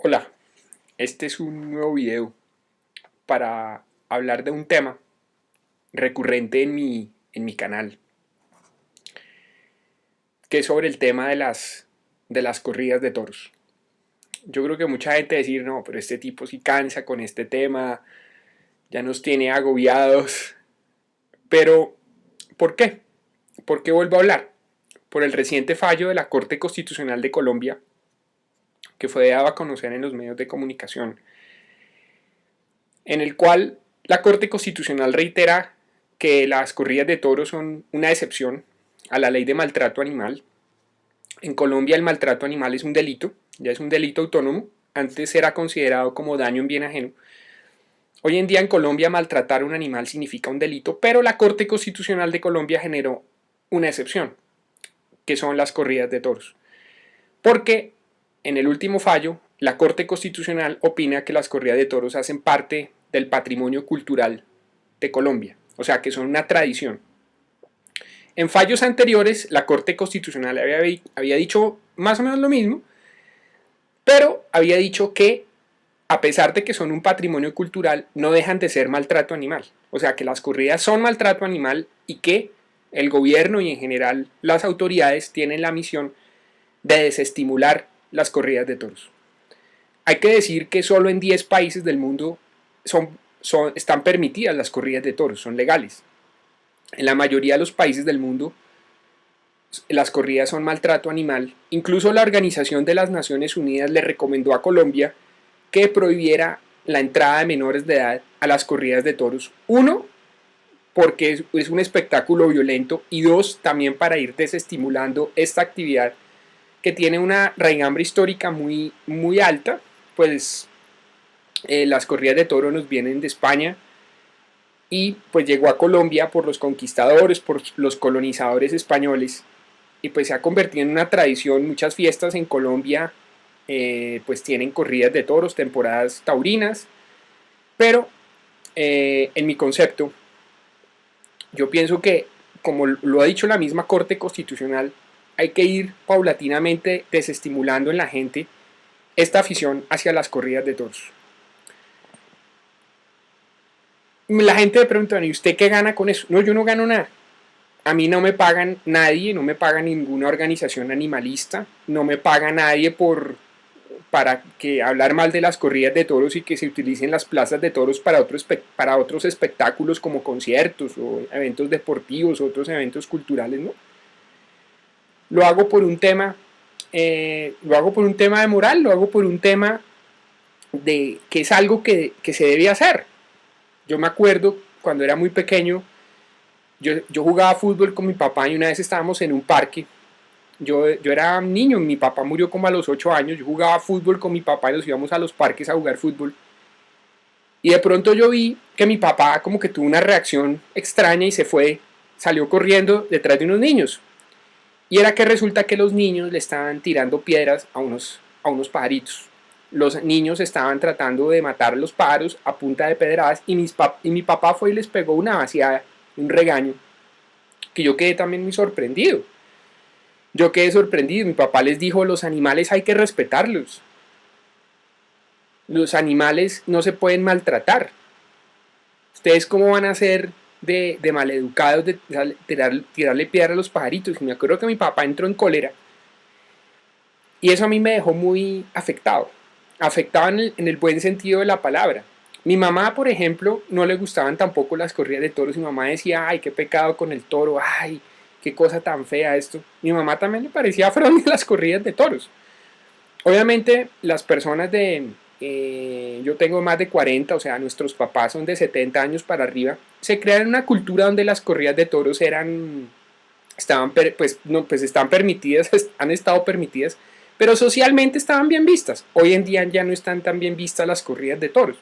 Hola, este es un nuevo video para hablar de un tema recurrente en mi canal, que es sobre el tema de las corridas de toros. Yo creo que mucha gente decir, no, pero este tipo sí cansa con este tema, ya nos tiene agobiados. Pero, ¿por qué? ¿Por qué vuelvo a hablar? Por el reciente fallo de la Corte Constitucional de Colombia, que fue dado a conocer en los medios de comunicación, en el cual la Corte Constitucional reitera que las corridas de toros son una excepción a la ley de maltrato animal. En Colombia el maltrato animal es un delito, ya es un delito autónomo, antes era considerado como daño en bien ajeno. Hoy en día en Colombia maltratar a un animal significa un delito, pero la Corte Constitucional de Colombia generó una excepción, que son las corridas de toros. Porque en el último fallo, la Corte Constitucional opina que las corridas de toros hacen parte del patrimonio cultural de Colombia, o sea que son una tradición. En fallos anteriores, la Corte Constitucional había dicho más o menos lo mismo, pero había dicho que, a pesar de que son un patrimonio cultural, no dejan de ser maltrato animal. O sea que las corridas son maltrato animal y que el gobierno y en general las autoridades tienen la misión de desestimular las corridas de toros. Hay que decir que solo en 10 países del mundo están permitidas las corridas de toros, son legales. En la mayoría de los países del mundo las corridas son maltrato animal. Incluso la Organización de las Naciones Unidas le recomendó a Colombia que prohibiera la entrada de menores de edad a las corridas de toros. Uno, porque es un espectáculo violento, y dos, también para ir desestimulando esta actividad que tiene una raigambre histórica muy, muy alta. Pues las corridas de toro nos vienen de España y pues llegó a Colombia por los conquistadores, por los colonizadores españoles, y pues se ha convertido en una tradición. Muchas fiestas en Colombia pues tienen corridas de toros, temporadas taurinas, pero en mi concepto yo pienso que, como lo ha dicho la misma Corte Constitucional, hay que ir paulatinamente desestimulando en la gente esta afición hacia las corridas de toros. La gente me pregunta, ¿y usted qué gana con eso? No, yo no gano nada. A mí no me pagan nadie, no me paga ninguna organización animalista, no me paga nadie para que hablar mal de las corridas de toros y que se utilicen las plazas de toros para otros espectáculos como conciertos o eventos deportivos o otros eventos culturales, ¿no? Lo hago por un tema, de moral, lo hago por un tema de que es algo que se debe hacer. Yo me acuerdo cuando era muy pequeño, yo jugaba fútbol con mi papá y una vez estábamos en un parque. Yo era niño, mi papá murió como a los 8 años, yo jugaba fútbol con mi papá y nos íbamos a los parques a jugar fútbol. Y de pronto yo vi que mi papá como que tuvo una reacción extraña y salió corriendo detrás de unos niños. Y era que resulta que los niños le estaban tirando piedras a unos pajaritos. Los niños estaban tratando de matar a los pájaros a punta de pedradas y mi papá fue y les pegó una vaciada, un regaño, que yo quedé también muy sorprendido. Yo quedé sorprendido, mi papá les dijo, los animales hay que respetarlos. Los animales no se pueden maltratar. ¿Ustedes cómo van a ser de maleducados, de tirarle piedra a los pajaritos? Y me acuerdo que mi papá entró en cólera. Y eso a mí me dejó muy afectado. Afectado en el buen sentido de la palabra. Mi mamá, por ejemplo, no le gustaban tampoco las corridas de toros. Mi mamá decía, ay, qué pecado con el toro, ay, qué cosa tan fea esto. Mi mamá también le parecía afrón las corridas de toros. Obviamente las personas yo tengo más de 40, o sea, nuestros papás son de 70 años para arriba, se crearon una cultura donde las corridas de toros están permitidas, han estado permitidas, pero socialmente estaban bien vistas. Hoy en día ya no están tan bien vistas las corridas de toros.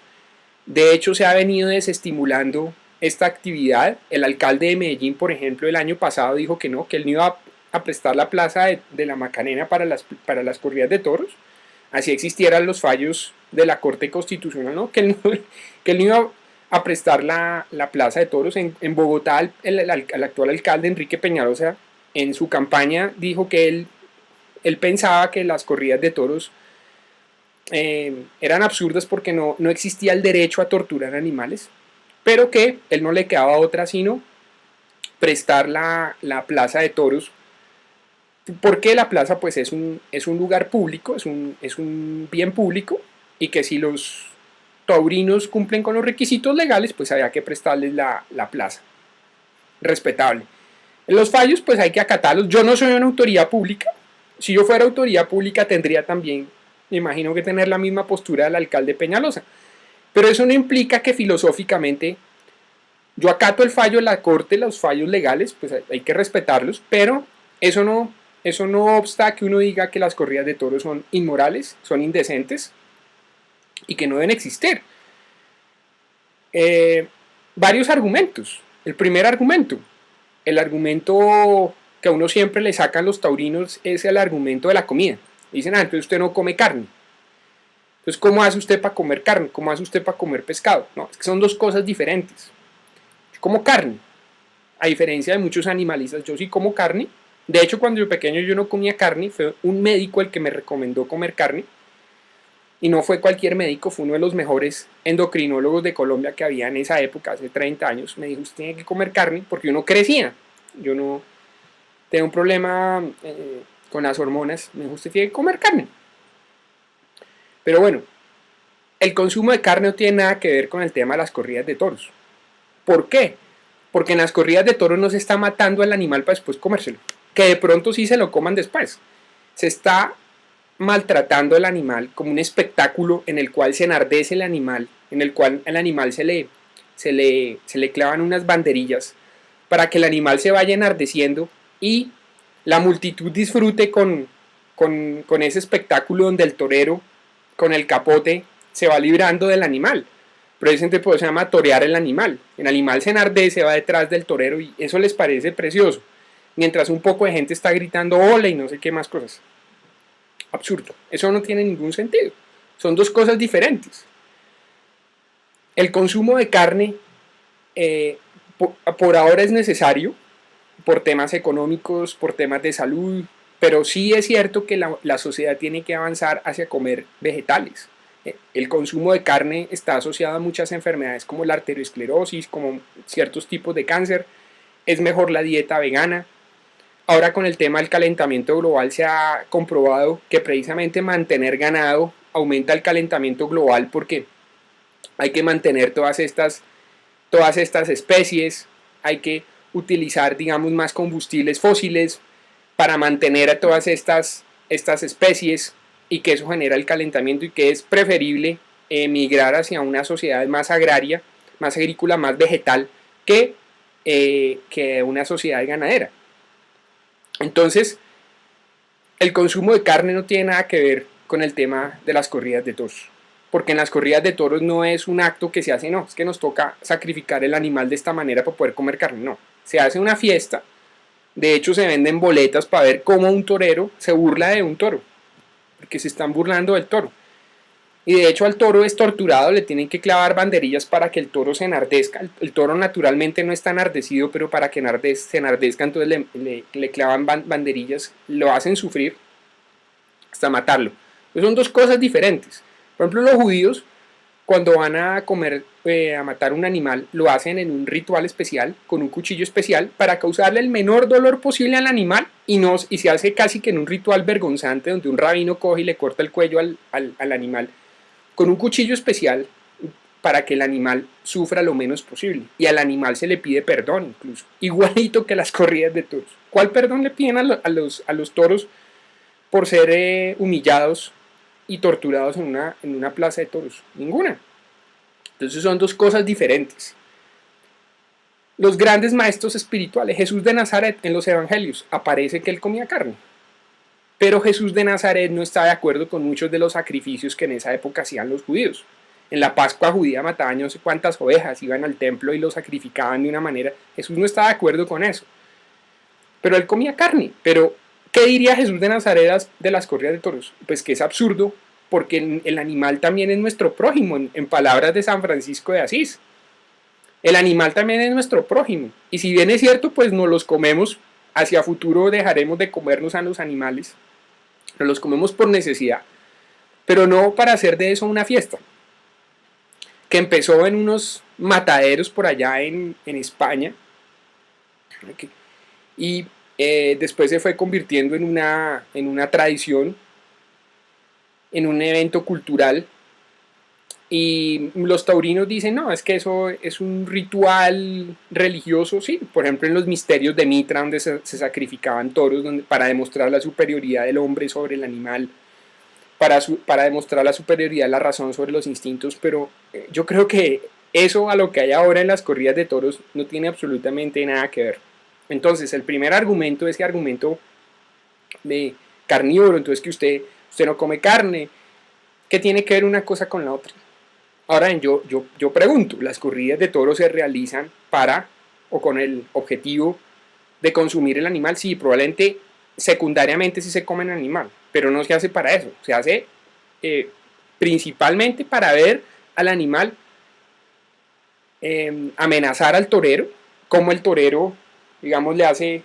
De hecho, se ha venido desestimulando esta actividad. El alcalde de Medellín, por ejemplo, el año pasado dijo que no, que él no iba a prestar la plaza de la Macarena para las corridas de toros. Así existieran los fallos de la Corte Constitucional, ¿no? Que él no iba a prestar la plaza de toros. En Bogotá, el actual alcalde Enrique Peñalosa, en su campaña, dijo que él pensaba que las corridas de toros eran absurdas porque no existía el derecho a torturar animales, pero que él no le quedaba otra sino prestar la plaza de toros, porque la plaza pues es un lugar público, es un bien público, y que si los taurinos cumplen con los requisitos legales, pues había que prestarles la plaza. Respetable. En los fallos pues hay que acatarlos. Yo no soy una autoridad pública. Si yo fuera autoridad pública tendría también, me imagino, que tener la misma postura del alcalde Peñalosa. Pero eso no implica que filosóficamente yo acato el fallo de la corte, los fallos legales, pues hay que respetarlos, pero eso no obsta a que uno diga que las corridas de toros son inmorales, son indecentes y que no deben existir. Varios argumentos. El primer argumento, el argumento que a uno siempre le sacan los taurinos, es el argumento de la comida. Dicen, entonces usted no come carne. Entonces, ¿cómo hace usted para comer carne? ¿Cómo hace usted para comer pescado? No, es que son dos cosas diferentes. Yo como carne, a diferencia de muchos animalistas, yo sí como carne. De hecho, cuando yo pequeño yo no comía carne, fue un médico el que me recomendó comer carne. Y no fue cualquier médico, fue uno de los mejores endocrinólogos de Colombia que había en esa época, hace 30 años. Me dijo, usted tiene que comer carne porque yo no crecía. Yo no tenía un problema con las hormonas. Me dijo, usted tiene que comer carne. Pero bueno, el consumo de carne no tiene nada que ver con el tema de las corridas de toros. ¿Por qué? Porque en las corridas de toros no se está matando al animal para después comérselo. Que de pronto sí se lo coman después. Se está maltratando al animal como un espectáculo en el cual se enardece el animal, en el cual al animal se le clavan unas banderillas para que el animal se vaya enardeciendo y la multitud disfrute con ese espectáculo donde el torero con el capote se va librando del animal. Precisamente por eso se llama torear el animal. El animal se enardece, va detrás del torero y eso les parece precioso. Mientras un poco de gente está gritando hola y no sé qué más cosas. Absurdo. Eso no tiene ningún sentido. Son dos cosas diferentes. El consumo de carne por ahora es necesario por temas económicos, por temas de salud, pero sí es cierto que la sociedad tiene que avanzar hacia comer vegetales. El consumo de carne está asociado a muchas enfermedades como la arteriosclerosis, como ciertos tipos de cáncer. Es mejor la dieta vegana. Ahora con el tema del calentamiento global se ha comprobado que precisamente mantener ganado aumenta el calentamiento global porque hay que mantener todas estas especies, hay que utilizar, digamos, más combustibles fósiles para mantener a todas estas especies y que eso genera el calentamiento y que es preferible migrar hacia una sociedad más agraria, más agrícola, más vegetal que una sociedad ganadera. Entonces, el consumo de carne no tiene nada que ver con el tema de las corridas de toros. Porque en las corridas de toros no es un acto que se hace, no, es que nos toca sacrificar el animal de esta manera para poder comer carne, no. Se hace una fiesta, de hecho se venden boletas para ver cómo un torero se burla de un toro, porque se están burlando del toro. Y de hecho al toro es torturado, le tienen que clavar banderillas para que el toro se enardezca. El toro naturalmente no está enardecido, pero para que se enardezca entonces le clavan banderillas, lo hacen sufrir hasta matarlo. Pues son dos cosas diferentes. Por ejemplo, los judíos cuando van a comer, a matar un animal, lo hacen en un ritual especial, con un cuchillo especial, para causarle el menor dolor posible al animal y se hace casi que en un ritual vergonzante donde un rabino coge y le corta el cuello al animal con un cuchillo especial para que el animal sufra lo menos posible. Y al animal se le pide perdón incluso, igualito que las corridas de toros. ¿Cuál perdón le piden a los toros por ser humillados y torturados en una plaza de toros? Ninguna. Entonces son dos cosas diferentes. Los grandes maestros espirituales, Jesús de Nazaret en los evangelios, aparece que él comía carne. Pero Jesús de Nazaret no está de acuerdo con muchos de los sacrificios que en esa época hacían los judíos. En la Pascua judía mataban no sé cuántas ovejas, iban al templo y lo sacrificaban de una manera. Jesús no estaba de acuerdo con eso. Pero él comía carne. Pero, ¿qué diría Jesús de Nazaret de las corridas de toros? Pues que es absurdo, porque el animal también es nuestro prójimo, en palabras de San Francisco de Asís. El animal también es nuestro prójimo. Y si bien es cierto, pues nos los comemos, hacia futuro dejaremos de comernos a los animales. Nos los comemos por necesidad. pero no para hacer de eso una fiesta, que empezó en unos mataderos por allá en España, y después se fue convirtiendo en una tradición, en un evento cultural. Y los taurinos dicen, no, es que eso es un ritual religioso, sí. Por ejemplo, en los misterios de Mitra, donde se sacrificaban toros para demostrar la superioridad del hombre sobre el animal, para demostrar la superioridad de la razón sobre los instintos. Pero yo creo que eso a lo que hay ahora en las corridas de toros no tiene absolutamente nada que ver. Entonces, el primer argumento, ese argumento de carnívoro, entonces que usted no come carne, ¿qué tiene que ver una cosa con la otra? Ahora yo pregunto, ¿las corridas de toros se realizan para o con el objetivo de consumir el animal? Sí, probablemente secundariamente sí se come el animal, pero no se hace para eso, se hace principalmente para ver al animal amenazar al torero, como el torero, digamos, le hace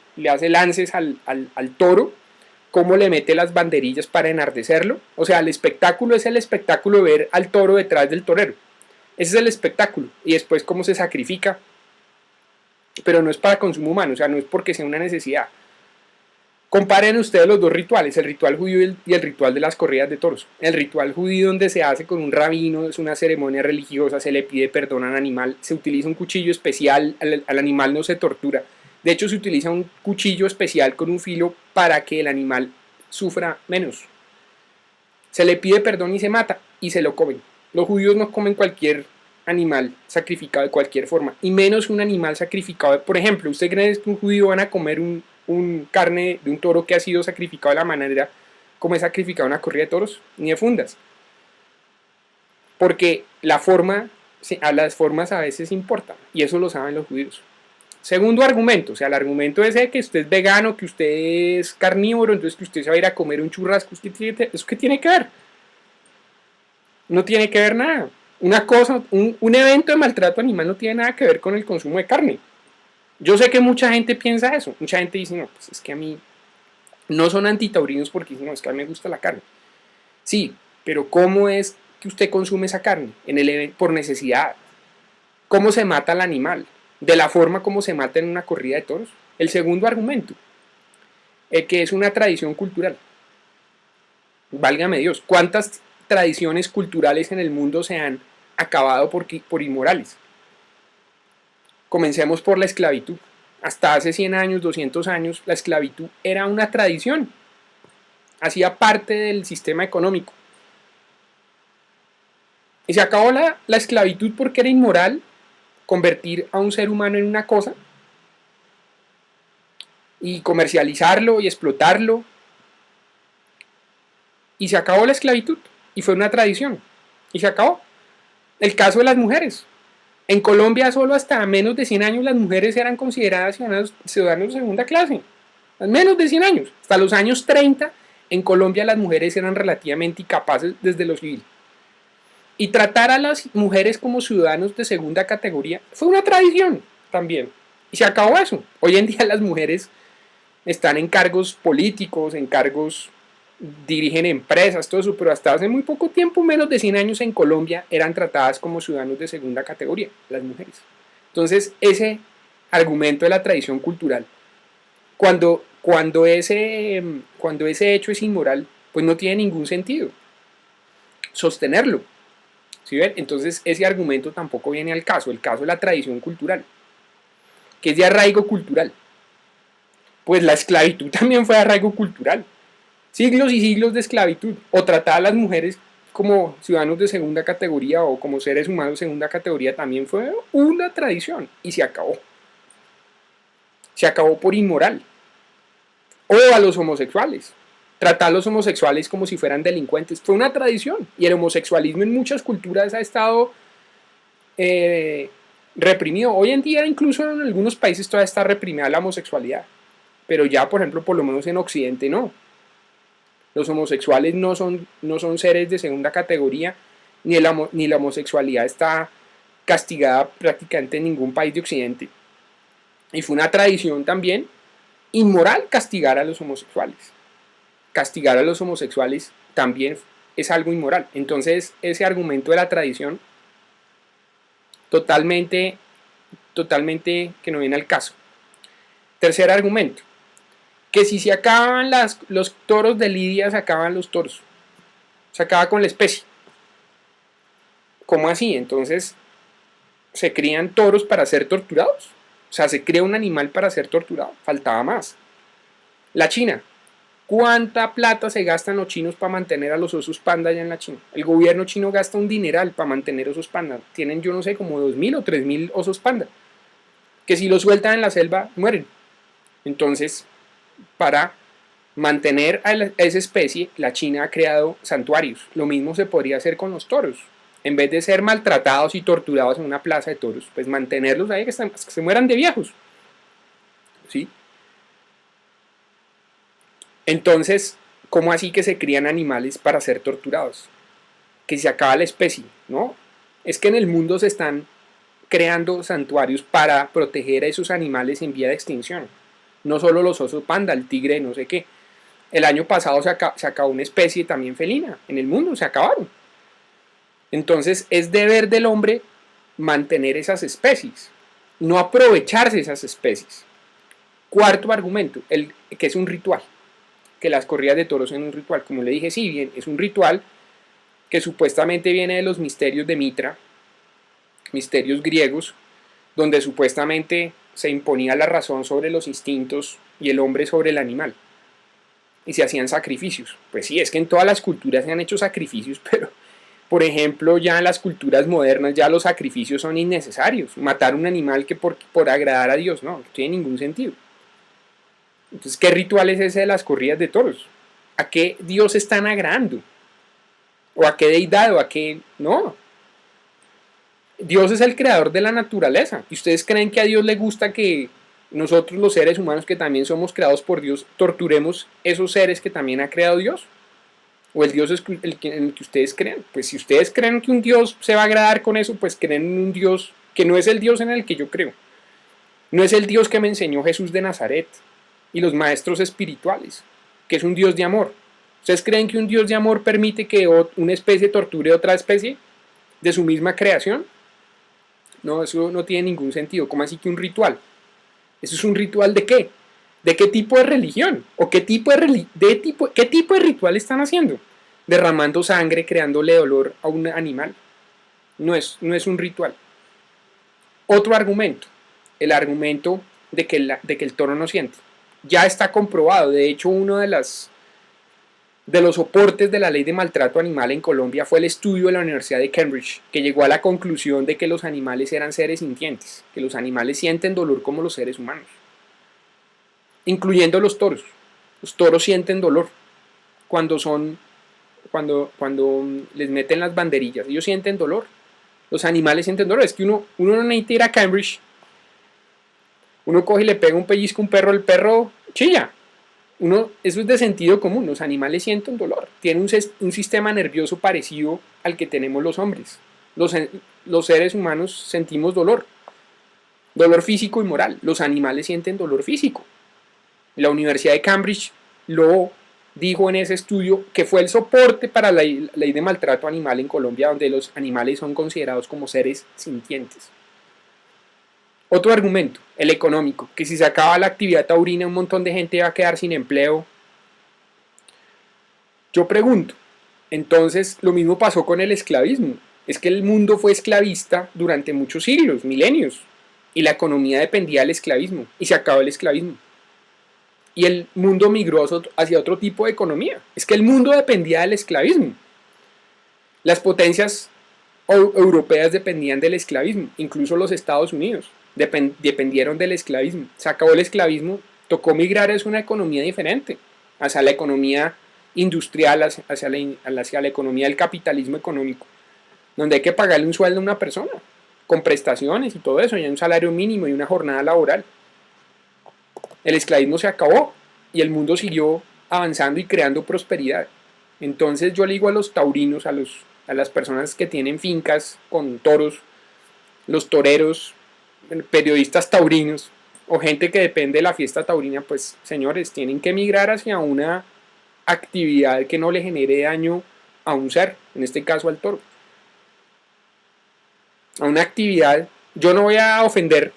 lances al toro, cómo le mete las banderillas para enardecerlo. O sea, el espectáculo es el espectáculo de ver al toro detrás del torero. Ese es el espectáculo. Y después cómo se sacrifica. Pero no es para consumo humano, o sea, no es porque sea una necesidad. Comparen ustedes los dos rituales, el ritual judío y el ritual de las corridas de toros. El ritual judío, donde se hace con un rabino, es una ceremonia religiosa, se le pide perdón al animal, se utiliza un cuchillo especial, al animal no se tortura. De hecho, se utiliza un cuchillo especial con un filo para que el animal sufra menos. Se le pide perdón y se mata, y se lo comen. Los judíos no comen cualquier animal sacrificado de cualquier forma, y menos un animal sacrificado. Por ejemplo, ¿usted cree que un judío van a comer un carne de un toro que ha sido sacrificado de la manera como es sacrificado una corrida de toros? Ni de fundas. Porque las formas a veces importan, y eso lo saben los judíos. Segundo argumento, o sea, el argumento ese de que usted es vegano, que usted es carnívoro, entonces que usted se va a ir a comer un churrasco, ¿eso qué tiene que ver? No tiene que ver nada. Una cosa, un evento de maltrato animal no tiene nada que ver con el consumo de carne. Yo sé que mucha gente piensa eso. Mucha gente dice, no, pues es que a mí no son antitaurinos porque dicen, no, es que a mí me gusta la carne. Sí, pero ¿cómo es que usted consume esa carne? Por necesidad. ¿Cómo se mata al animal? De la forma como se mata en una corrida de toros. El segundo argumento, que es una tradición cultural. Válgame Dios, ¿cuántas tradiciones culturales en el mundo se han acabado por inmorales? Comencemos por la esclavitud. Hasta hace 100 años, 200 años, la esclavitud era una tradición. Hacía parte del sistema económico. Y se acabó la esclavitud porque era inmoral convertir a un ser humano en una cosa y comercializarlo y explotarlo. Y se acabó la esclavitud. Y fue una tradición. Y se acabó. El caso de las mujeres. En Colombia solo hasta menos de 100 años las mujeres eran consideradas ciudadanos de segunda clase. Menos de 100 años. Hasta los años 30 en Colombia las mujeres eran relativamente incapaces desde lo civil. Y tratar a las mujeres como ciudadanos de segunda categoría fue una tradición también. Y se acabó eso. Hoy en día las mujeres están en cargos políticos, dirigen empresas, todo eso, pero hasta hace muy poco tiempo, menos de 100 años en Colombia, eran tratadas como ciudadanos de segunda categoría, las mujeres. Entonces, ese argumento de la tradición cultural, cuando ese hecho es inmoral, pues no tiene ningún sentido sostenerlo. ¿Sí ven? Entonces, ese argumento tampoco viene al caso, el caso de la tradición cultural, que es de arraigo cultural. Pues la esclavitud también fue de arraigo cultural. Siglos y siglos de esclavitud, o tratar a las mujeres como ciudadanos de segunda categoría o como seres humanos de segunda categoría también fue una tradición y se acabó. Se acabó por inmoral. O a los homosexuales. Tratar a los homosexuales como si fueran delincuentes. Fue una tradición. Y el homosexualismo en muchas culturas ha estado reprimido. Hoy en día incluso en algunos países todavía está reprimida la homosexualidad. Pero ya, por ejemplo, por lo menos en Occidente no. Los homosexuales no son seres de segunda categoría, ni la homosexualidad está castigada prácticamente en ningún país de Occidente. Y fue una tradición también inmoral castigar a los homosexuales. Castigar a los homosexuales también es algo inmoral. Entonces ese argumento de la tradición totalmente que no viene al caso. Tercer argumento, que si se acaban los toros de Lidia, se acaban los toros, se acaba con la especie. ¿Cómo así? Entonces se crían toros para ser torturados. O sea, se crea un animal para ser torturado. Faltaba más. La China. ¿Cuánta plata se gastan los chinos para mantener a los osos panda allá en la China? El gobierno chino gasta un dineral para mantener osos panda. Tienen, yo no sé, como 2.000 o 3.000 osos panda, que si los sueltan en la selva, mueren. Entonces, para mantener a esa especie, la China ha creado santuarios. Lo mismo se podría hacer con los toros. En vez de ser maltratados y torturados en una plaza de toros, pues mantenerlos ahí que se mueran de viejos. ¿Sí? Entonces, ¿cómo así que se crían animales para ser torturados? Que se acaba la especie, ¿no? Es que en el mundo se están creando santuarios para proteger a esos animales en vía de extinción. No solo los osos panda, el tigre, no sé qué. El año pasado se acabó una especie también felina. En el mundo se acabaron. Entonces es deber del hombre mantener esas especies, no aprovecharse esas especies. Cuarto argumento, que es un ritual, que las corridas de toros son un ritual. Como le dije, sí, bien, es un ritual que supuestamente viene de los misterios de Mitra, misterios griegos, donde supuestamente se imponía la razón sobre los instintos y el hombre sobre el animal. Y se hacían sacrificios. Pues sí, es que en todas las culturas se han hecho sacrificios, pero por ejemplo ya en las culturas modernas ya los sacrificios son innecesarios. Matar un animal que por agradar a Dios, no tiene ningún sentido. Entonces, ¿qué ritual es ese de las corridas de toros? ¿A qué Dios están agradando? ¿O a qué deidad? ¿O a qué? No. Dios es el creador de la naturaleza. ¿Y ustedes creen que a Dios le gusta que nosotros los seres humanos que también somos creados por Dios torturemos esos seres que también ha creado Dios? ¿O el Dios es en el que ustedes creen? Pues si ustedes creen que un Dios se va a agradar con eso, pues creen en un Dios que no es el Dios en el que yo creo. No es el Dios que me enseñó Jesús de Nazaret y los maestros espirituales, que es un Dios de amor. ¿Ustedes creen que un Dios de amor permite que una especie torture a otra especie de su misma creación? No, eso no tiene ningún sentido. ¿Cómo así que un ritual? ¿Eso es un ritual de qué? ¿De qué tipo de religión? ¿O qué tipo de ritual están haciendo? Derramando sangre, creándole dolor a un animal. No es un ritual. Otro argumento, el argumento de que el toro no siente. Ya está comprobado. De hecho, uno de los soportes de la ley de maltrato animal en Colombia fue el estudio de la Universidad de Cambridge, que llegó a la conclusión de que los animales eran seres sintientes, que los animales sienten dolor como los seres humanos, incluyendo los toros. Los toros sienten dolor cuando les meten las banderillas. Ellos sienten dolor. Los animales sienten dolor. Es que uno no necesita ir a Cambridge. Uno coge y le pega un pellizco a un perro, el perro chilla. Eso es de sentido común. Los animales sienten dolor. Tienen un sistema nervioso parecido al que tenemos los hombres. Los seres humanos sentimos dolor. Dolor físico y moral. Los animales sienten dolor físico. La Universidad de Cambridge lo dijo en ese estudio, que fue el soporte para la ley de maltrato animal en Colombia, donde los animales son considerados como seres sintientes. Otro argumento, el económico, que si se acaba la actividad taurina un montón de gente va a quedar sin empleo. Yo pregunto, entonces lo mismo pasó con el esclavismo. Es que el mundo fue esclavista durante muchos siglos, milenios, y la economía dependía del esclavismo, y se acabó el esclavismo. Y el mundo migró hacia otro tipo de economía. Es que el mundo dependía del esclavismo. Las potencias europeas dependían del esclavismo, incluso los Estados Unidos dependieron del esclavismo. Se acabó el esclavismo, tocó migrar hacia una economía diferente, hacia la economía industrial, hacia la economía del capitalismo económico, donde hay que pagarle un sueldo a una persona, con prestaciones y todo eso, y un salario mínimo y una jornada laboral. El esclavismo se acabó y el mundo siguió avanzando y creando prosperidad. Entonces yo le digo a los taurinos, a las personas que tienen fincas con toros, los toreros, periodistas taurinos o gente que depende de la fiesta taurina, pues señores, tienen que migrar hacia una actividad que no le genere daño a un ser, en este caso al toro, a una actividad. Yo no voy a ofender,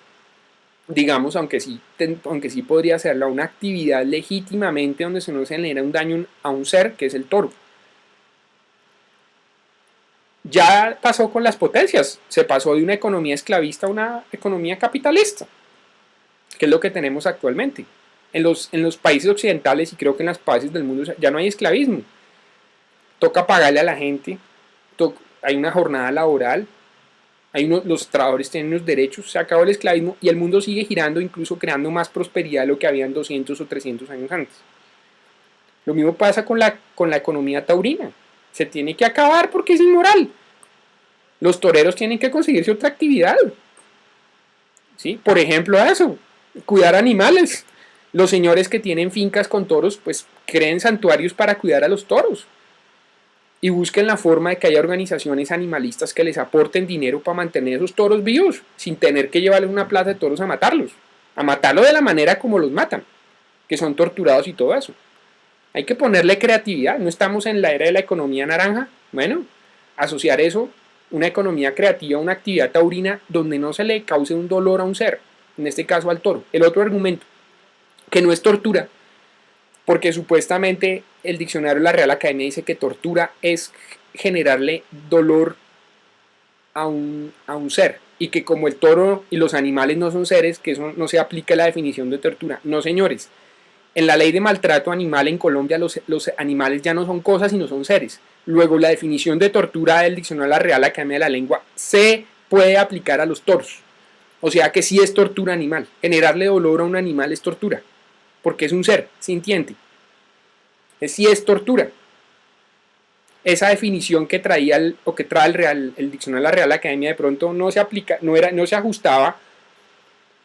digamos, aunque sí podría hacerlo, a una actividad legítimamente donde se no se genera un daño a un ser, que es el toro. Ya pasó con las potencias, se pasó de una economía esclavista a una economía capitalista, que es lo que tenemos actualmente. En los países occidentales y creo que en los países del mundo ya no hay esclavismo. Toca pagarle a la gente, hay una jornada laboral, los trabajadores tienen unos derechos, se acabó el esclavismo y el mundo sigue girando, incluso creando más prosperidad de lo que habían 200 o 300 años antes. Lo mismo pasa con la economía taurina. Se tiene que acabar porque es inmoral. Los toreros tienen que conseguirse otra actividad. ¿Sí? Por ejemplo, eso, cuidar animales. Los señores que tienen fincas con toros, pues creen santuarios para cuidar a los toros. Y busquen la forma de que haya organizaciones animalistas que les aporten dinero para mantener esos toros vivos, sin tener que llevarles una plaza de toros a matarlos. A matarlos de la manera como los matan, que son torturados y todo eso. Hay que ponerle creatividad. No estamos en la era de la economía naranja. Bueno, asociar eso, una economía creativa, una actividad taurina donde no se le cause un dolor a un ser, en este caso al toro. El otro argumento, que no es tortura, porque supuestamente el diccionario de la Real Academia dice que tortura es generarle dolor a un ser, y que como el toro y los animales no son seres, que eso no se aplica la definición de tortura. No, señores. En la ley de maltrato animal en Colombia los animales ya no son cosas sino son seres. Luego la definición de tortura del diccionario de la Real Academia de la Lengua se puede aplicar a los toros. O sea que sí es tortura animal. Generarle dolor a un animal es tortura, porque es un ser sintiente. Sí es tortura. Esa definición que traía que trae el diccionario de la Real Academia de pronto no se aplica, no se ajustaba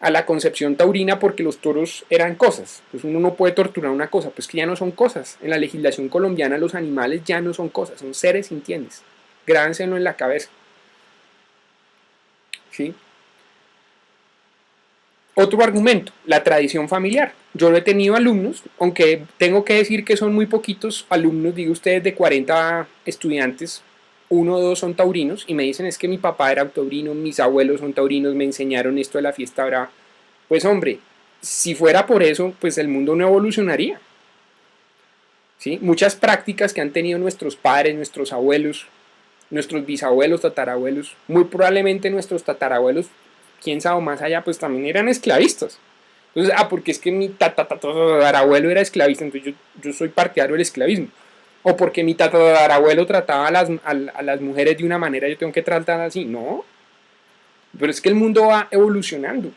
a la concepción taurina porque los toros eran cosas. Pues uno no puede torturar una cosa, pues que ya no son cosas. En la legislación colombiana los animales ya no son cosas, son seres sintientes. Grábenselo en la cabeza. ¿Sí? Otro argumento, la tradición familiar. Yo no he tenido alumnos, aunque tengo que decir que son muy poquitos alumnos, digo ustedes, de 40 estudiantes, 1 o 2 son taurinos, y me dicen es que mi papá era taurino, mis abuelos son taurinos, me enseñaron esto de la fiesta brava. Pues hombre, si fuera por eso, pues el mundo no evolucionaría. ¿Sí? Muchas prácticas que han tenido nuestros padres, nuestros abuelos, nuestros bisabuelos, tatarabuelos, muy probablemente nuestros tatarabuelos, quién sabe más allá, pues también eran esclavistas. Entonces, porque es que mi tatarabuelo era esclavista, entonces yo soy partidario del esclavismo. O porque mi tatarabuelo trataba a las mujeres de una manera, yo tengo que tratar así. No. Pero es que el mundo va evolucionando.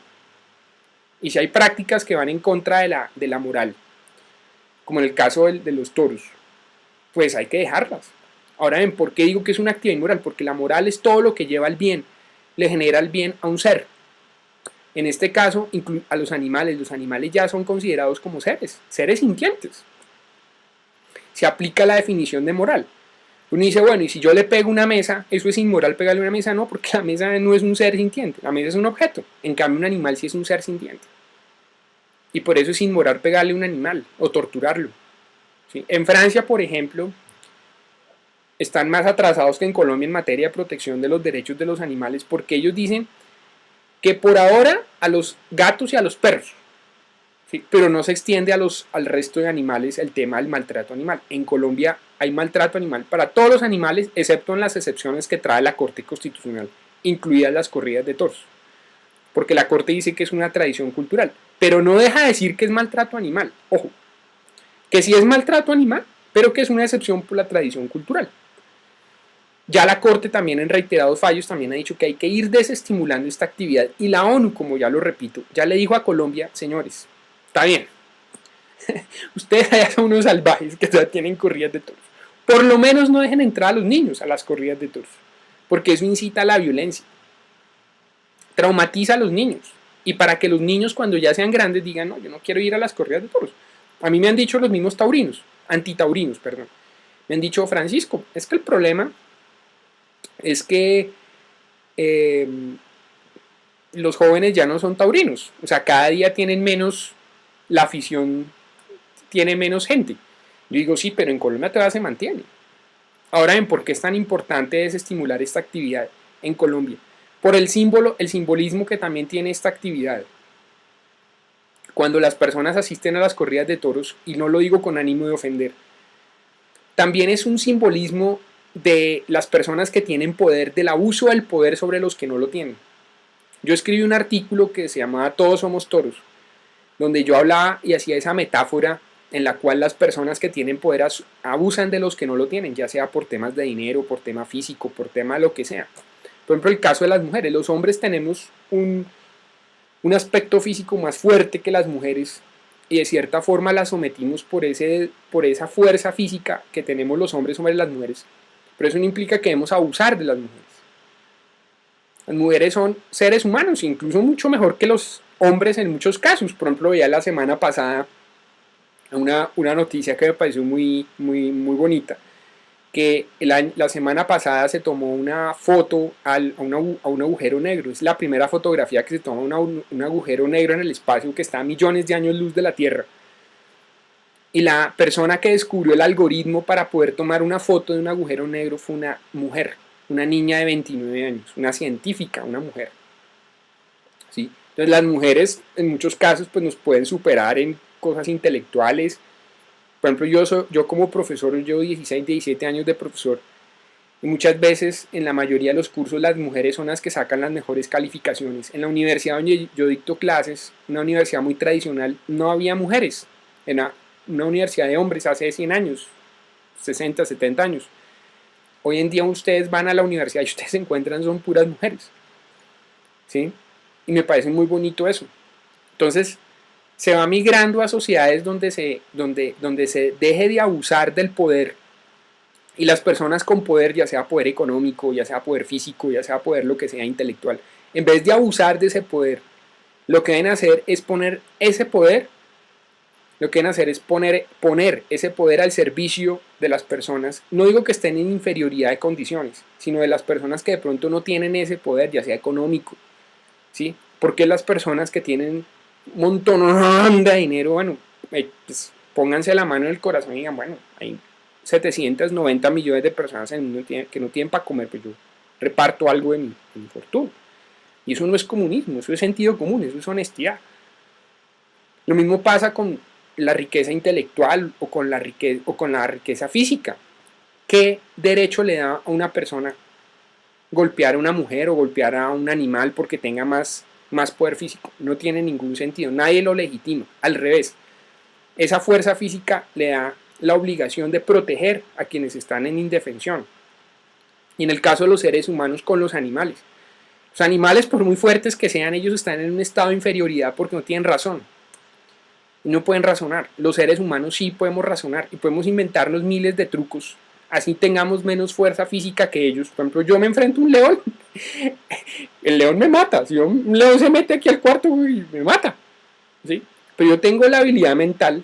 Y si hay prácticas que van en contra de la moral, como en el caso de los toros, pues hay que dejarlas. Ahora ven, ¿por qué digo que es una actividad inmoral? Porque la moral es todo lo que lleva al bien, le genera el bien a un ser. En este caso, a los animales ya son considerados como seres sintientes. Se aplica la definición de moral. Uno dice, bueno, y si yo le pego una mesa, ¿eso es inmoral pegarle una mesa? No, porque la mesa no es un ser sintiente, la mesa es un objeto. En cambio, un animal sí es un ser sintiente. Y por eso es inmoral pegarle a un animal o torturarlo. ¿Sí? En Francia, por ejemplo, están más atrasados que en Colombia en materia de protección de los derechos de los animales, porque ellos dicen que por ahora a los gatos y a los perros, ¿sí? Pero no se extiende al resto de animales el tema del maltrato animal. En Colombia hay maltrato animal para todos los animales, excepto en las excepciones que trae la Corte Constitucional, incluidas las corridas de toros, porque la Corte dice que es una tradición cultural, pero no deja de decir que es maltrato animal. Ojo, que sí es maltrato animal, pero que es una excepción por la tradición cultural. Ya la Corte también en reiterados fallos también ha dicho que hay que ir desestimulando esta actividad, y la ONU, como ya lo repito, ya le dijo a Colombia, señores, está bien, ustedes allá son unos salvajes que ya tienen corridas de toros, por lo menos no dejen entrar a los niños a las corridas de toros, porque eso incita a la violencia, traumatiza a los niños, y para que los niños cuando ya sean grandes digan, no, yo no quiero ir a las corridas de toros. A mí me han dicho los mismos taurinos, antitaurinos, perdón, me han dicho, Francisco, es que el problema es que los jóvenes ya no son taurinos, o sea, cada día tienen menos, la afición tiene menos gente. Yo digo, sí, pero en Colombia todavía se mantiene. Ahora bien, ¿por qué es tan importante desestimular esta actividad en Colombia? Por el símbolo, el simbolismo que también tiene esta actividad. Cuando las personas asisten a las corridas de toros, y no lo digo con ánimo de ofender, también es un simbolismo de las personas que tienen poder, del abuso del poder sobre los que no lo tienen. Yo escribí un artículo que se llamaba Todos somos toros, donde yo hablaba y hacía esa metáfora en la cual las personas que tienen poder abusan de los que no lo tienen, ya sea por temas de dinero, por tema físico, por tema lo que sea. Por ejemplo, el caso de las mujeres. Los hombres tenemos un aspecto físico más fuerte que las mujeres y de cierta forma las sometimos por esa fuerza física que tenemos los hombres sobre las mujeres. Pero eso no implica que debemos abusar de las mujeres. Las mujeres son seres humanos, incluso mucho mejor que los hombres en muchos casos. Por ejemplo, veía la semana pasada una noticia que me pareció muy bonita, que la semana pasada se tomó una foto a un agujero negro. Es la primera fotografía que se toma un agujero negro en el espacio que está a millones de años luz de la Tierra. Y la persona que descubrió el algoritmo para poder tomar una foto de un agujero negro fue una mujer, una niña de 29 años, una científica, una mujer. ¿Sí? Entonces las mujeres en muchos casos pues, nos pueden superar en cosas intelectuales. Por ejemplo, yo como profesor, llevo 16, 17 años de profesor, y muchas veces en la mayoría de los cursos las mujeres son las que sacan las mejores calificaciones. En la universidad donde yo dicto clases, una universidad muy tradicional, no había mujeres. Era una universidad de hombres hace 100 años, 60, 70 años. Hoy en día ustedes van a la universidad y ustedes se encuentran son puras mujeres. ¿Sí? Y me parece muy bonito eso. Entonces, se va migrando a sociedades donde se deje de abusar del poder y las personas con poder, ya sea poder económico, ya sea poder físico, ya sea poder lo que sea intelectual, en vez de abusar de ese poder, lo que deben hacer es poner ese poder, lo que deben hacer es poner ese poder al servicio de las personas. No digo que estén en inferioridad de condiciones, sino de las personas que de pronto no tienen ese poder, ya sea económico, ¿sí? Porque las personas que tienen un montón de dinero, bueno, pues pónganse la mano en el corazón y digan, bueno, hay 790 millones de personas en el mundo que no tienen para comer, pues yo reparto algo de mi fortuna. Y eso no es comunismo, eso es sentido común, eso es honestidad. Lo mismo pasa con la riqueza intelectual o con la riqueza física. ¿Qué derecho le da a una persona golpear a una mujer o golpear a un animal porque tenga más poder físico? No tiene ningún sentido, nadie lo legitima, al revés. Esa fuerza física le da la obligación de proteger a quienes están en indefensión. Y en el caso de los seres humanos con los animales. Los animales, por muy fuertes que sean, ellos están en un estado de inferioridad porque no tienen razón. No pueden razonar. Los seres humanos sí podemos razonar y podemos inventarnos miles de trucos. Así tengamos menos fuerza física que ellos. Por ejemplo, yo me enfrento a un león. El león me mata. Si un león se mete aquí al cuarto y me mata. ¿Sí? Pero yo tengo la habilidad mental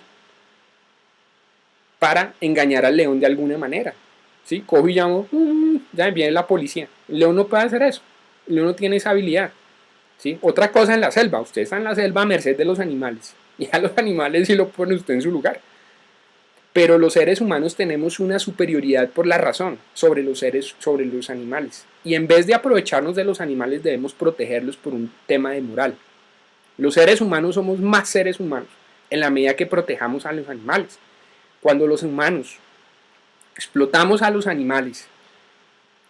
para engañar al león de alguna manera. ¿Sí? Cojo y llamo, ya viene la policía. El león no puede hacer eso. El león no tiene esa habilidad. ¿Sí? Otra cosa en la selva. Usted está en la selva a merced de los animales. Y a los animales sí lo pone usted en su lugar. Pero los seres humanos tenemos una superioridad por la razón sobre los animales. Y en vez de aprovecharnos de los animales debemos protegerlos por un tema de moral. Los seres humanos somos más seres humanos en la medida que protejamos a los animales. Cuando los humanos explotamos a los animales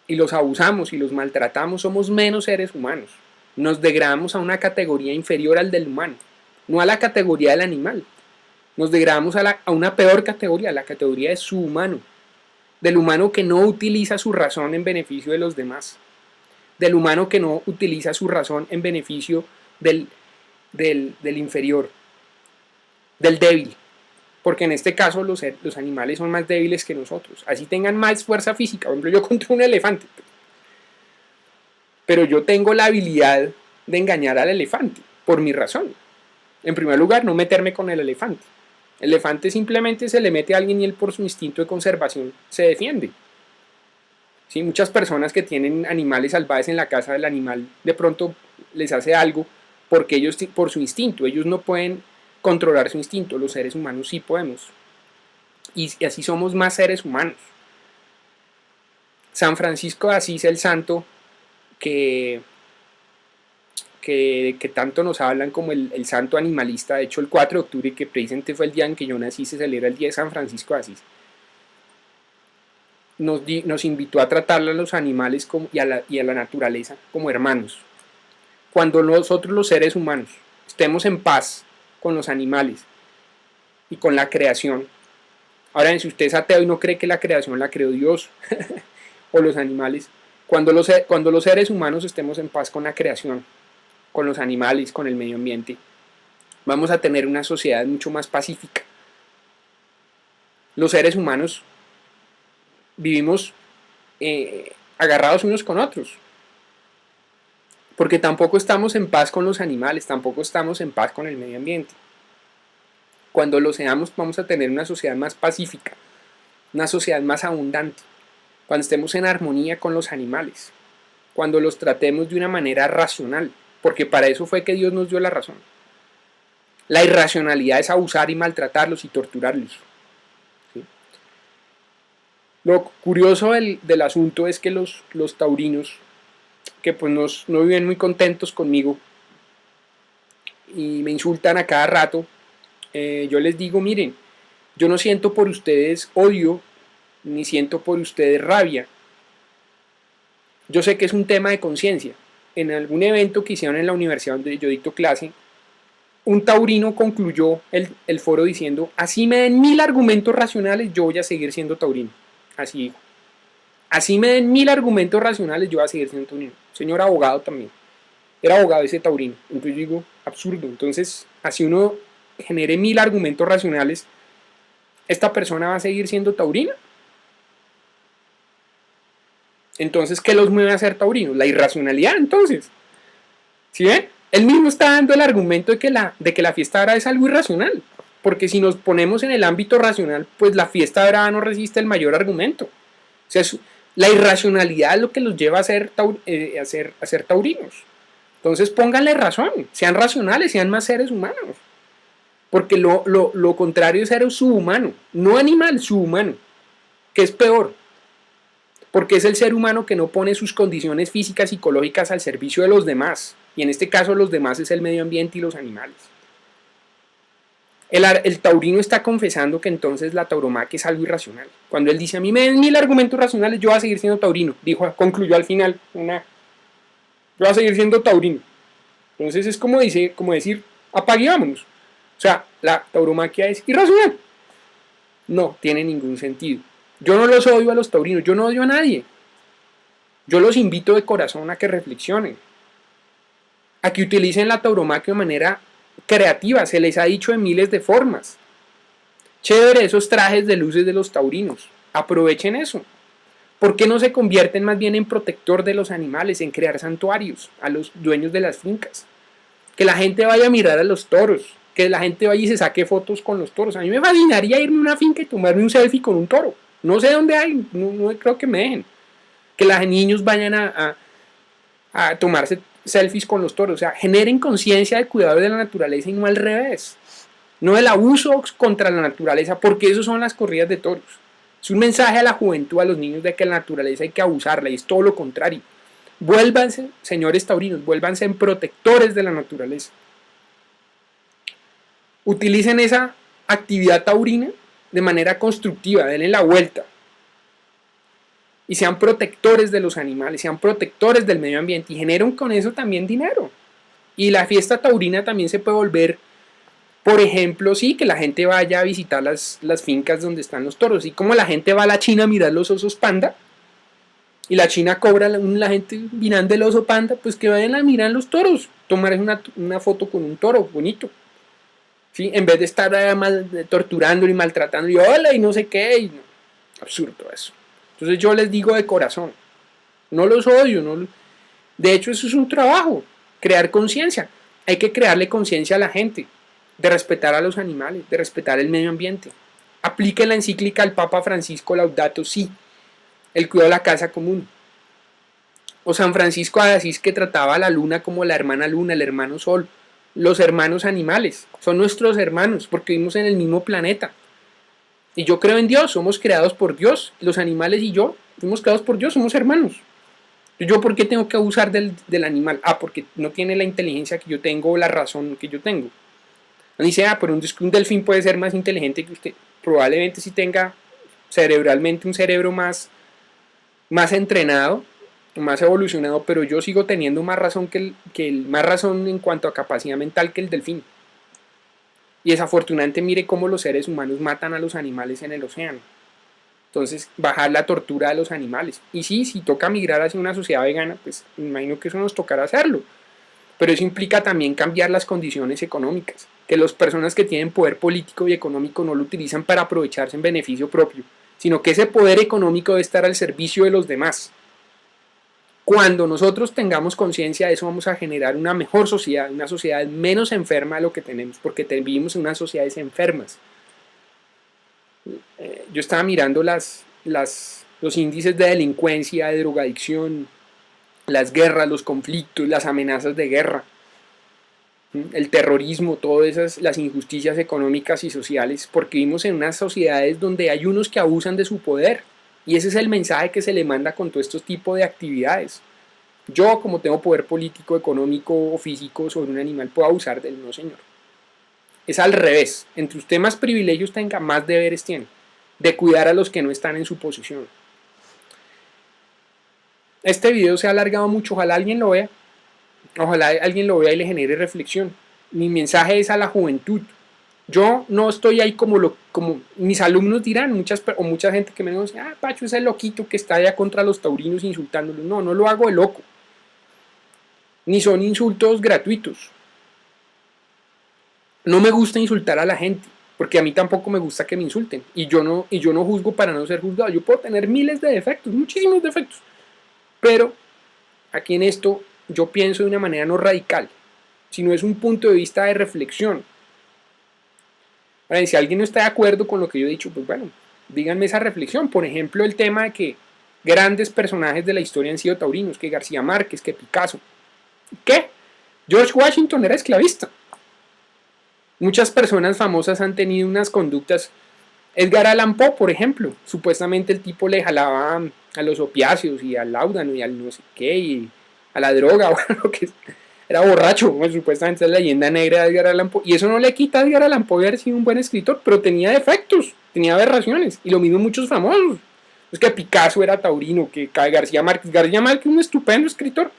y los abusamos y los maltratamos, somos menos seres humanos. Nos degradamos a una categoría inferior al del humano, no a la categoría del animal. Nos degradamos a una peor categoría, la categoría de subhumano, del humano que no utiliza su razón en beneficio de los demás, del humano que no utiliza su razón en beneficio del inferior, del débil. Porque en este caso los animales son más débiles que nosotros, así tengan más fuerza física. Por ejemplo, yo contra un elefante, pero yo tengo la habilidad de engañar al elefante, por mi razón. En primer lugar, no meterme con el elefante. El elefante simplemente se le mete a alguien y él por su instinto de conservación se defiende. ¿Sí? Muchas personas que tienen animales salvajes en la casa del animal de pronto les hace algo porque ellos por su instinto, ellos no pueden controlar su instinto, los seres humanos sí podemos. Y así somos más seres humanos. San Francisco de Asís, el santo que tanto nos hablan como el santo animalista. De hecho, el 4 de octubre, que precisamente fue el día en que yo nací, se celebra el día de San Francisco de Asís. Nos invitó a tratar a los animales y a la naturaleza como hermanos. Cuando nosotros los seres humanos estemos en paz con los animales y con la creación. Ahora, si usted es ateo y no cree que la creación la creó Dios o los animales, cuando los seres humanos estemos en paz con la creación, con los animales, con el medio ambiente, vamos a tener una sociedad mucho más pacífica. Los seres humanos vivimos agarrados unos con otros, porque tampoco estamos en paz con los animales, tampoco estamos en paz con el medio ambiente. Cuando lo seamos, vamos a tener una sociedad más pacífica, una sociedad más abundante, cuando estemos en armonía con los animales, cuando los tratemos de una manera racional, porque para eso fue que Dios nos dio la razón. La irracionalidad es abusar y maltratarlos y torturarlos. ¿Sí? Lo curioso del asunto es que los taurinos, que pues no viven muy contentos conmigo y me insultan a cada rato, yo les digo, miren, yo no siento por ustedes odio, ni siento por ustedes rabia. Yo sé que es un tema de conciencia. En algún evento que hicieron en la universidad donde yo dicto clase, un taurino concluyó el foro diciendo, así me den 1000 argumentos racionales, yo voy a seguir siendo taurino. Así dijo. Así me den 1000 argumentos racionales, yo voy a seguir siendo taurino. Señor abogado también. Era abogado ese taurino. Entonces yo digo, absurdo. Entonces, así uno genere 1000 argumentos racionales, ¿esta persona va a seguir siendo taurina? Entonces, ¿qué los mueve a ser taurinos? La irracionalidad, entonces. ¿Sí ven? Él mismo está dando el argumento de que la fiesta brava es algo irracional. Porque si nos ponemos en el ámbito racional, pues la fiesta brava no resiste el mayor argumento. O sea, la irracionalidad es lo que los lleva a ser taurinos. Entonces, pónganle razón. Sean racionales, sean más seres humanos. Porque lo contrario es ser subhumano. No animal, subhumano. Que es peor. Porque es el ser humano que no pone sus condiciones físicas y psicológicas al servicio de los demás. Y en este caso los demás es el medio ambiente y los animales. El taurino está confesando que entonces la tauromaquia es algo irracional. Cuando él dice, a mí me den 1000 argumentos racionales, yo voy a seguir siendo taurino. Concluyó al final, yo voy a seguir siendo taurino. Entonces es como decir, apague y vámonos. O sea, la tauromaquia es irracional. No tiene ningún sentido. Yo no los odio a los taurinos, yo no odio a nadie. Yo los invito de corazón a que reflexionen, a que utilicen la tauromaquia de manera creativa. Se les ha dicho de miles de formas. Chévere esos trajes de luces de los taurinos. Aprovechen eso. ¿Por qué no se convierten más bien en protector de los animales, en crear santuarios a los dueños de las fincas? Que la gente vaya a mirar a los toros, que la gente vaya y se saque fotos con los toros. A mí me fascinaría irme a una finca y tomarme un selfie con un toro. No sé dónde hay, no creo que me dejen. Que los niños vayan a tomarse selfies con los toros. O sea, generen conciencia del cuidado de la naturaleza y no al revés. No el abuso contra la naturaleza, porque eso son las corridas de toros. Es un mensaje a la juventud, a los niños, de que la naturaleza hay que abusarla, y es todo lo contrario. Vuélvanse, señores taurinos, vuélvanse en protectores de la naturaleza. Utilicen esa actividad taurina de manera constructiva, denle la vuelta. Y sean protectores de los animales, sean protectores del medio ambiente y generen con eso también dinero. Y la fiesta taurina también se puede volver, por ejemplo, sí, que la gente vaya a visitar las fincas donde están los toros. Y como la gente va a la China a mirar los osos panda, y la China cobra la gente mirando el oso panda, pues que vayan a mirar los toros, tomar una foto con un toro bonito. ¿Sí? En vez de estar torturando y maltratando y hola y no sé qué, y no. Absurdo eso. Entonces yo les digo de corazón, no los odio, de hecho eso es un trabajo, crear conciencia. Hay que crearle conciencia a la gente, de respetar a los animales, de respetar el medio ambiente. Aplique la encíclica del Papa Francisco Laudato Si, el cuidado de la casa común. O San Francisco de Asís, que trataba a la luna como la hermana luna, el hermano sol. Los hermanos animales, son nuestros hermanos, porque vivimos en el mismo planeta. Y yo creo en Dios, somos creados por Dios, los animales y yo, Fuimos creados por Dios, somos hermanos. ¿Yo por qué tengo que abusar del animal? Porque no tiene la inteligencia que yo tengo o la razón que yo tengo. Dice, pero un delfín puede ser más inteligente que usted. Probablemente sí tenga cerebralmente un cerebro más entrenado, más evolucionado, pero yo sigo teniendo más razón más razón en cuanto a capacidad mental que el delfín. Y desafortunadamente mire cómo los seres humanos matan a los animales en el océano. Entonces, bajar la tortura de los animales. Y sí, si toca migrar hacia una sociedad vegana, pues me imagino que eso nos tocará hacerlo. Pero eso implica también cambiar las condiciones económicas. Que las personas que tienen poder político y económico no lo utilizan para aprovecharse en beneficio propio, sino que ese poder económico debe estar al servicio de los demás. Cuando nosotros tengamos conciencia de eso, vamos a generar una mejor sociedad, una sociedad menos enferma de lo que tenemos, porque vivimos en unas sociedades enfermas. Yo estaba mirando los índices de delincuencia, de drogadicción, las guerras, los conflictos, las amenazas de guerra, el terrorismo, todas esas, las injusticias económicas y sociales, porque vivimos en unas sociedades donde hay unos que abusan de su poder. Y ese es el mensaje que se le manda con todo estos tipos de actividades. Yo, como tengo poder político, económico o físico sobre un animal, puedo abusar de él. No, señor. Es al revés. Entre usted más privilegios tenga, más deberes tiene. De cuidar a los que no están en su posición. Este video se ha alargado mucho. Ojalá alguien lo vea. Ojalá alguien lo vea y le genere reflexión. Mi mensaje es a la juventud. Yo no estoy ahí como mis alumnos dirán, mucha gente que me dice, Pacho es el loquito que está allá contra los taurinos insultándolos. No, no lo hago de loco. Ni son insultos gratuitos. No me gusta insultar a la gente, porque a mí tampoco me gusta que me insulten. Y yo no juzgo para no ser juzgado. Yo puedo tener miles de defectos, muchísimos defectos. Pero aquí en esto yo pienso de una manera no radical, sino es un punto de vista de reflexión. Ahora, si alguien no está de acuerdo con lo que yo he dicho, pues bueno, díganme esa reflexión. Por ejemplo, el tema de que grandes personajes de la historia han sido taurinos, que García Márquez, que Picasso. ¿Qué? George Washington era esclavista. Muchas personas famosas han tenido unas conductas. Edgar Allan Poe, por ejemplo, supuestamente el tipo le jalaba a los opiáceos y al láudano y al no sé qué, y a la droga, bueno, lo que era borracho, bueno, supuestamente es la leyenda negra de Edgar Allan Poe, y eso no le quita a Edgar Allan Poe haber sido un buen escritor, pero tenía defectos, tenía aberraciones, y lo mismo muchos famosos. Es que Picasso era taurino, que García Márquez un estupendo escritor,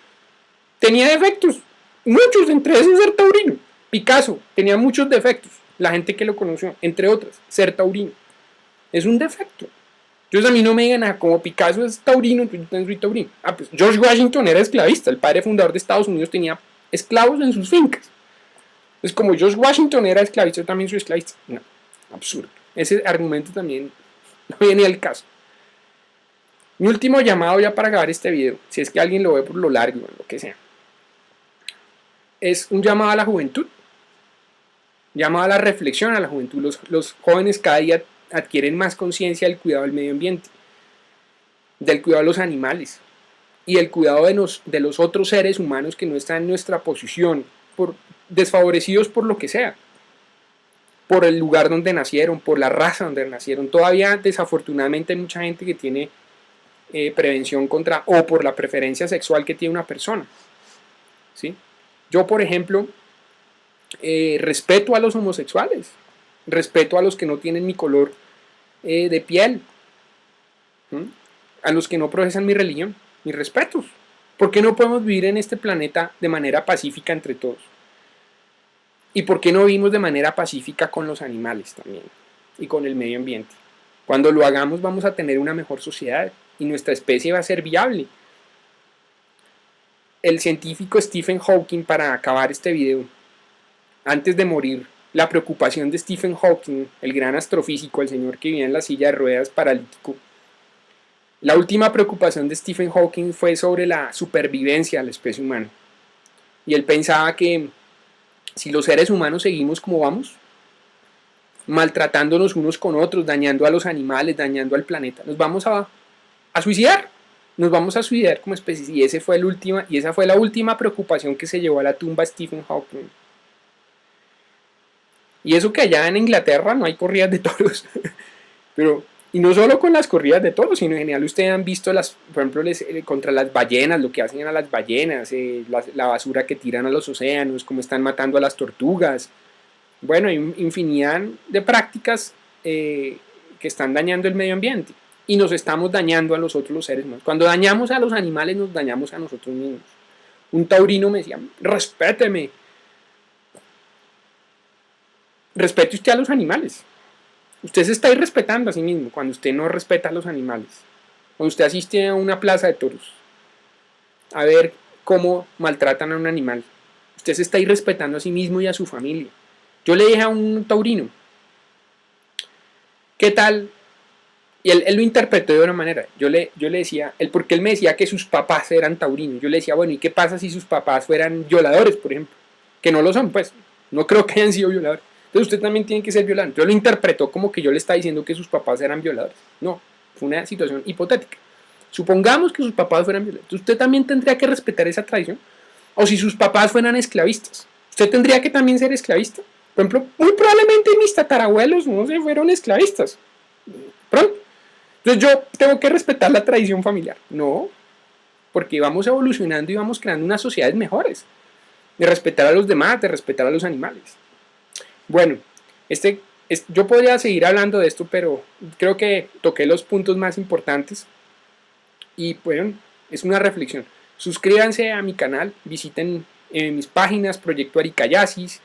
tenía defectos, muchos, entre esos ser taurino. Picasso tenía muchos defectos, la gente que lo conoció, entre otras, ser taurino. Es un defecto. Entonces a mí no me digan, como Picasso es taurino, entonces yo también soy taurino. Pues George Washington era esclavista, el padre fundador de Estados Unidos tenía esclavos en sus fincas. Entonces como George Washington era esclavista, yo también soy esclavista. No, absurdo. Ese argumento también no viene al caso. Mi último llamado ya para acabar este video, si es que alguien lo ve por lo largo, lo que sea, es un llamado a la juventud. Llamado a la reflexión a la juventud. Los jóvenes cada día adquieren más conciencia del cuidado del medio ambiente, del cuidado de los animales y del cuidado de los otros seres humanos que no están en nuestra posición, desfavorecidos por lo que sea, por el lugar donde nacieron, por la raza donde nacieron. Todavía desafortunadamente hay mucha gente que tiene prevención contra, o por la preferencia sexual que tiene una persona, ¿sí? Yo, por ejemplo, respeto a los homosexuales, respeto a los que no tienen mi color de piel, a los que no profesan mi religión, mis respetos. ¿Por qué no podemos vivir en este planeta de manera pacífica entre todos? ¿Y por qué no vivimos de manera pacífica con los animales también y con el medio ambiente? Cuando lo hagamos vamos a tener una mejor sociedad y nuestra especie va a ser viable. El científico Stephen Hawking, para acabar este video, antes de morir, la preocupación de Stephen Hawking, el gran astrofísico, el señor que vivía en la silla de ruedas paralítico, la última preocupación de Stephen Hawking fue sobre la supervivencia de la especie humana. Y él pensaba que si los seres humanos seguimos como vamos, maltratándonos unos con otros, dañando a los animales, dañando al planeta, nos vamos a suicidar. Nos vamos a suicidar como especie. Y esa fue la última preocupación que se llevó a la tumba a Stephen Hawking. Y eso que allá en Inglaterra no hay corridas de toros. Pero Y no solo con las corridas de toros, sino en general ustedes han visto, por ejemplo, contra las ballenas, lo que hacen a las ballenas, la basura que tiran a los océanos, cómo están matando a las tortugas. Bueno, hay infinidad de prácticas que están dañando el medio ambiente y nos estamos dañando a nosotros los seres humanos. Cuando dañamos a los animales, nos dañamos a nosotros mismos. Un taurino me decía, respéteme. Respete usted a los animales. Usted se está irrespetando a sí mismo cuando usted no respeta a los animales. Cuando usted asiste a una plaza de toros a ver cómo maltratan a un animal, usted se está irrespetando a sí mismo y a su familia. Yo le dije a un taurino, ¿qué tal? Y él lo interpretó de una manera. Yo le decía, porque él me decía que sus papás eran taurinos. Yo le decía, bueno, ¿y qué pasa si sus papás fueran violadores, por ejemplo? Que no lo son, pues. No creo que hayan sido violadores. Entonces usted también tiene que ser violador. Entonces lo interpretó como que yo le estaba diciendo que sus papás eran violadores. No, fue una situación hipotética. Supongamos que sus papás fueran violadores. Entonces usted también tendría que respetar esa tradición. O si sus papás fueran esclavistas, usted tendría que también ser esclavista. Por ejemplo, muy probablemente mis tatarabuelos no se fueron esclavistas. Pronto. Entonces yo tengo que respetar la tradición familiar. No, porque vamos evolucionando y vamos creando unas sociedades mejores. De respetar a los demás, de respetar a los animales. Bueno, yo podría seguir hablando de esto, pero creo que toqué los puntos más importantes. Y bueno, es una reflexión. Suscríbanse a mi canal, visiten mis páginas, Proyecto Aricayasis,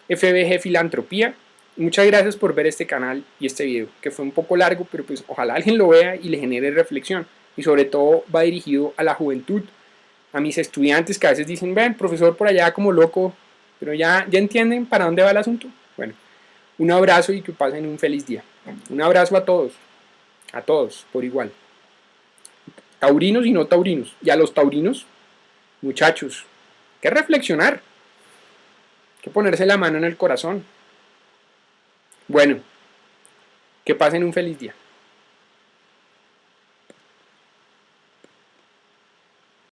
FBG Filantropía. Muchas gracias por ver este canal y este video, que fue un poco largo, pero pues ojalá alguien lo vea y le genere reflexión. Y sobre todo va dirigido a la juventud, a mis estudiantes que a veces dicen, ven, profesor por allá como loco, pero ya entienden para dónde va el asunto. Bueno, un abrazo y que pasen un feliz día. Un abrazo a todos por igual. Taurinos y no taurinos. Y a los taurinos, muchachos, hay que reflexionar, hay que ponerse la mano en el corazón. Bueno, que pasen un feliz día.